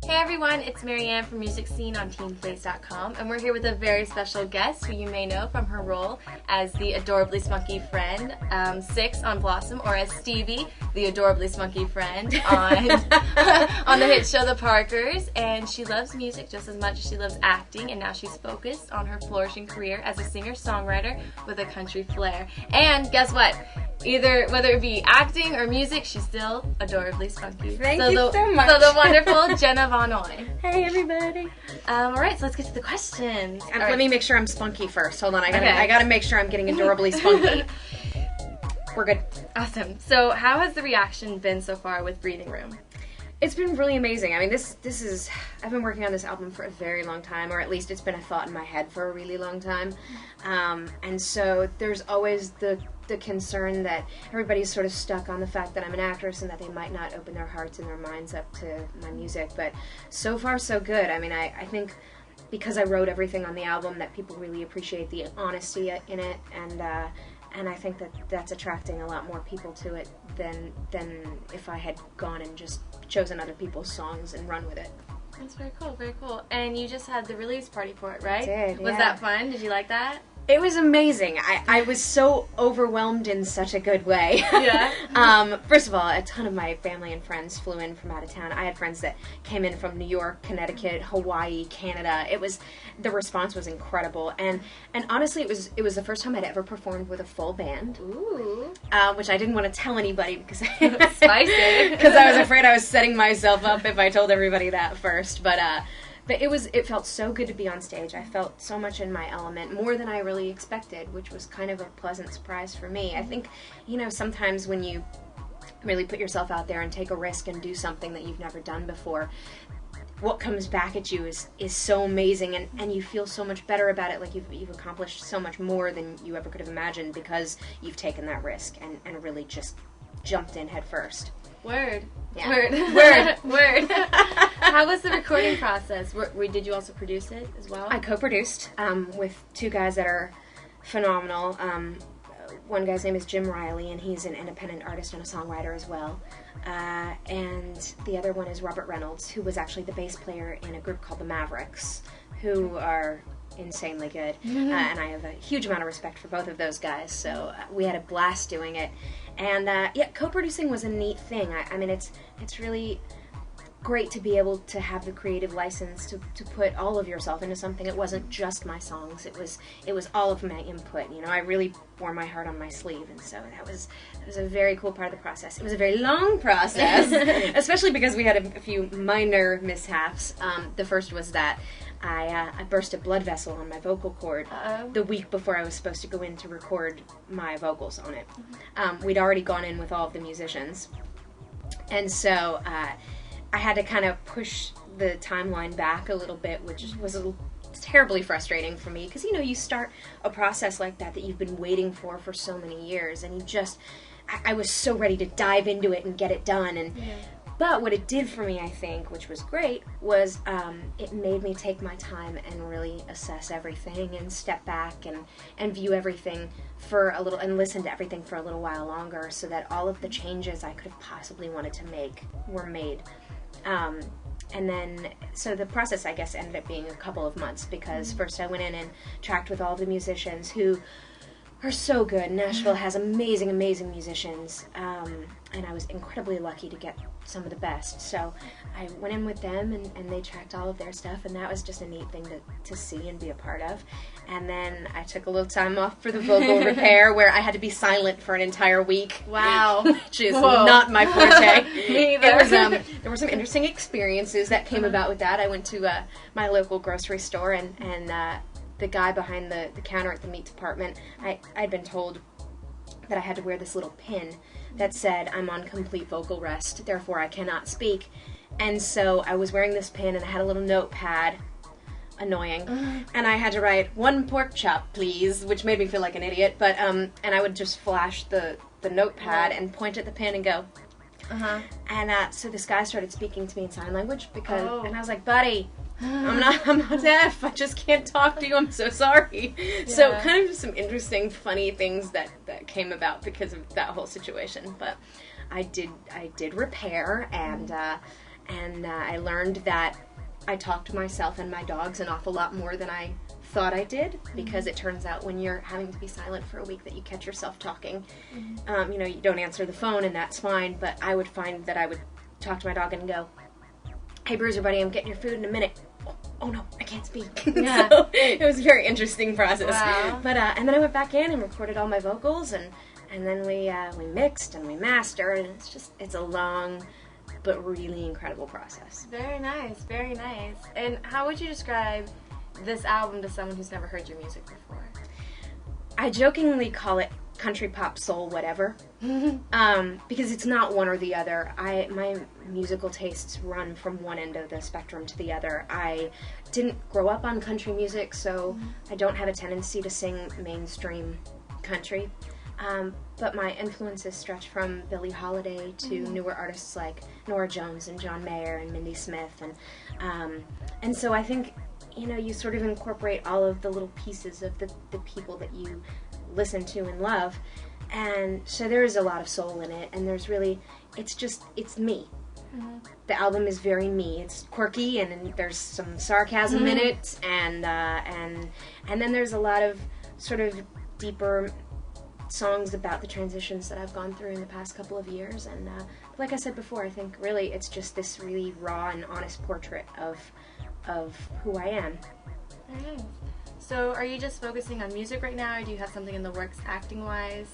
Hey everyone, it's Marianne from Music Scene on TeenPlace.com, and we're here with a very special guest who you may know from her role as the adorably spunky friend, Six on Blossom, or as Stevie, the adorably spunky friend on on the hit show The Parkers. And she loves music just as much as she loves acting, and now she's focused on her flourishing career as a singer-songwriter with a country flair. And guess what? Whether it be acting or music, she's still adorably spunky. Thank you so much. So the wonderful Jenna Von Oy. Hey everybody. Alright, so let's get to the questions. Let me make sure I'm spunky first. Hold on, I gotta make sure I'm getting adorably spunky. We're good. Awesome. So how has the reaction been so far with Breathing Room? It's been really amazing. I mean, this is, I've been working on this album for a very long time, or at least it's been a thought in my head for a really long time. And so there's always the concern that everybody's sort of stuck on the fact that I'm an actress and that they might not open their hearts and their minds up to my music. But so far, so good. I mean, I think because I wrote everything on the album that people really appreciate the honesty in it, and I think that that's attracting a lot more people to it than if I had gone and just chosen other people's songs and run with it. That's very cool, very cool. And you just had the release party for it, right? I did, Was that fun? Did you like that? It was amazing. I was so overwhelmed in such a good way. Yeah. First of all, a ton of my family and friends flew in from out of town. I had friends that came in from New York, Connecticut, Hawaii, Canada. The response was incredible, and honestly, it was the first time I'd ever performed with a full band. Ooh. Which I didn't want to tell anybody because Spicy. Because I was afraid I was setting myself up if I told everybody that first. But it felt so good to be on stage. I felt so much in my element, more than I really expected, which was kind of a pleasant surprise for me. I think, sometimes when you really put yourself out there and take a risk and do something that you've never done before, what comes back at you is so amazing, and you feel so much better about it, like you've accomplished so much more than you ever could have imagined because you've taken that risk and really just jumped in head first. Word. Yeah. Word. How was the recording process? Did you also produce it as well? I co-produced with two guys that are phenomenal. One guy's name is Jim Riley, and he's an independent artist and a songwriter as well. And the other one is Robert Reynolds, who was actually the bass player in a group called the Mavericks, who are insanely good. And I have a huge amount of respect for both of those guys, so we had a blast doing it. And co-producing was a neat thing. I mean, it's really great to be able to have the creative license to put all of yourself into something. It wasn't just my songs, it was all of my input. I really wore my heart on my sleeve, and so that was a very cool part of the process. It was a very long process, especially because we had a few minor mishaps. The first was that I burst a blood vessel on my vocal cord the week before I was supposed to go in to record my vocals on it. We'd already gone in with all of the musicians, and so I had to kind of push the timeline back a little bit, which was terribly frustrating for me, because you start a process like that you've been waiting for so many years, and I was so ready to dive into it and get it done. But what it did for me, I think, which was great, was it made me take my time and really assess everything and step back and view everything for a little, and listen to everything for a little while longer, so that all of the changes I could have possibly wanted to make were made. And then, so the process, I guess, ended up being a couple of months, because first I went in and tracked with all the musicians who are so good. Nashville has amazing, amazing musicians, and I was incredibly lucky to get some of the best. So I went in with them, and they tracked all of their stuff, and that was just a neat thing to see and be a part of. And then I took a little time off for the vocal repair, where I had to be silent for an entire week. Wow. Which is not my forte. Me either. There were some interesting experiences that came about with that. I went to my local grocery store, and the guy behind the counter at the meat department, I'd been told that I had to wear this little pin that said, "I'm on complete vocal rest, therefore I cannot speak." And so I was wearing this pin, and I had a little notepad, annoying, and I had to write, "1 pork chop, please," which made me feel like an idiot, but, and I would just flash the notepad and point at the pin and go, and so this guy started speaking to me in sign language, and I was like, "Buddy, I'm not deaf. I just can't talk to you. I'm so sorry." Yeah. So kind of just some interesting, funny things that came about because of that whole situation. But I did repair, and and I learned that I talk to myself and my dogs an awful lot more than I thought I did, because it turns out when you're having to be silent for a week that you catch yourself talking. You know, you don't answer the phone and that's fine, but I would find that I would talk to my dog and go, "Hey, Bruiser buddy, I'm getting your food in a minute." Oh no, I can't speak. Yeah. So it was a very interesting process. Wow. But and then I went back in and recorded all my vocals, and then we mixed and we mastered, and it's a long but really incredible process. Very nice, very nice. And how would you describe this album to someone who's never heard your music before? I jokingly call it country pop soul whatever, because it's not one or the other. My musical tastes run from one end of the spectrum to the other. I didn't grow up on country music, so I don't have a tendency to sing mainstream country, but my influences stretch from Billie Holiday to newer artists like Norah Jones and John Mayer and Mindy Smith, and so I think, you know, you sort of incorporate all of the little pieces of the people that you listen to and love, and so there is a lot of soul in it, and there's really, it's me. The album is very me. It's quirky, and there's some sarcasm in it, and then there's a lot of sort of deeper songs about the transitions that I've gone through in the past couple of years, and like I said before, I think really it's just this really raw and honest portrait of who I am. Very nice. So are you just focusing on music right now, or do you have something in the works acting-wise?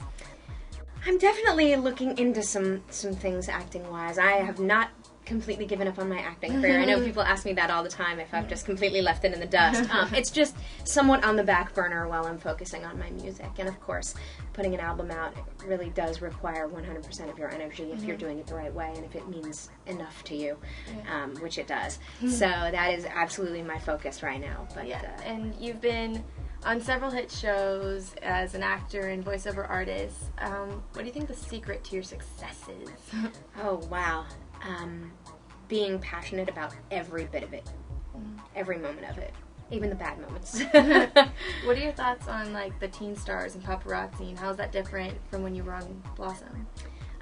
I'm definitely looking into some things acting-wise. I have not completely given up on my acting career. I know people ask me that all the time, if I've just completely left it in the dust. It's just somewhat on the back burner while I'm focusing on my music. And of course, putting an album out really does require 100% of your energy if you're doing it the right way and if it means enough to you, which it does. So that is absolutely my focus right now. But and you've been on several hit shows as an actor and voiceover artist. What do you think the secret to your success is? Oh, wow. Being passionate about every bit of it, every moment of it, even the bad moments. What are your thoughts on like the teen stars and paparazzi, and how is that different from when you were on Blossom?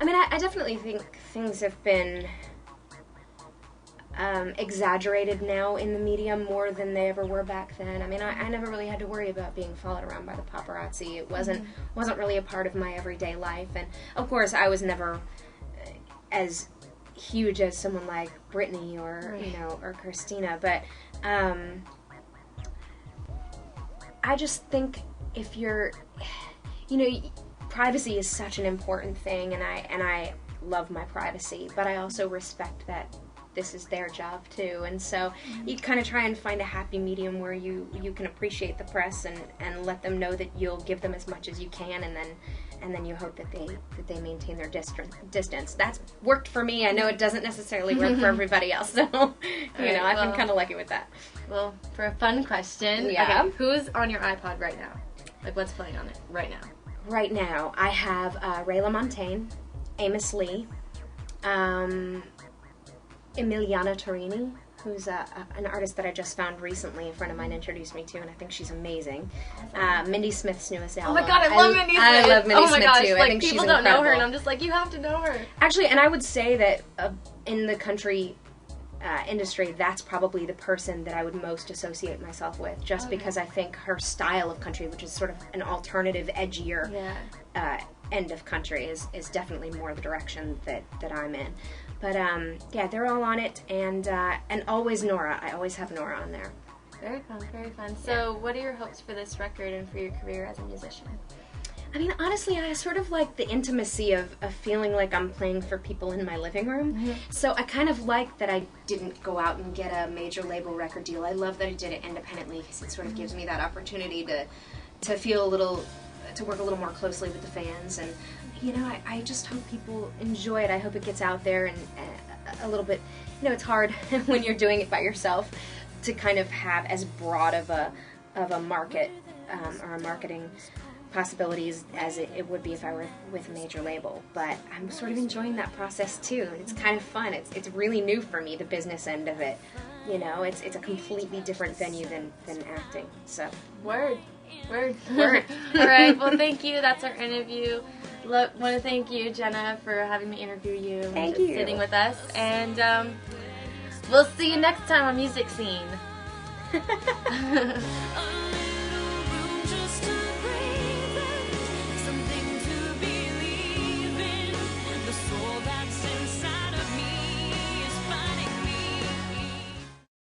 I mean, I definitely think things have been exaggerated now in the media more than they ever were back then. I mean, I never really had to worry about being followed around by the paparazzi. It wasn't really a part of my everyday life, and of course I was never as huge as someone like Britney or you know, or Christina, but I just think if you're, you know, privacy is such an important thing, and I love my privacy, but I also respect that this is their job too, and so you kind of try and find a happy medium where you can appreciate the press and let them know that you'll give them as much as you can, and then you hope that they maintain their distance. That's worked for me. I know it doesn't necessarily work for everybody else, so you know, I've been kind of lucky with that. Well, for a fun question, okay, who's on your iPod right now? Like, what's playing on it right now? Right now, I have Ray LaMontagne, Amos Lee, Emiliana Torini, who's an artist that I just found recently. A friend of mine introduced me to, and I think she's amazing. Mindy Smith's newest album. Oh my god, I love Mindy Smith. I love Mindy Smith too. Like, I think people she's don't incredible. know her, and I'm just like, you have to know her. Actually, and I would say that in the country industry, that's probably the person that I would most associate myself with, just because I think her style of country, which is sort of an alternative, edgier end of country, is definitely more the direction that I'm in. But yeah, they're all on it, and always Nora. I always have Nora on there. Very fun, very fun. So what are your hopes for this record and for your career as a musician? I mean, honestly, I sort of like the intimacy of feeling like I'm playing for people in my living room. So I kind of like that I didn't go out and get a major label record deal. I love that I did it independently, because it sort of gives me that opportunity to feel to work a little more closely with the fans. And, you know, I just hope people enjoy it. I hope it gets out there and a little bit, you know, it's hard when you're doing it by yourself to kind of have as broad of a market or a marketing possibilities as it would be if I were with a major label. But I'm sort of enjoying that process too. It's kind of fun. It's really new for me, the business end of it. You know, it's a completely different venue than acting. So Word. All right, well, thank you. That's our interview. Want to thank you, Jenna, for having me interview you and Thank just you. sitting with us. And We'll see you next time on Music Scene.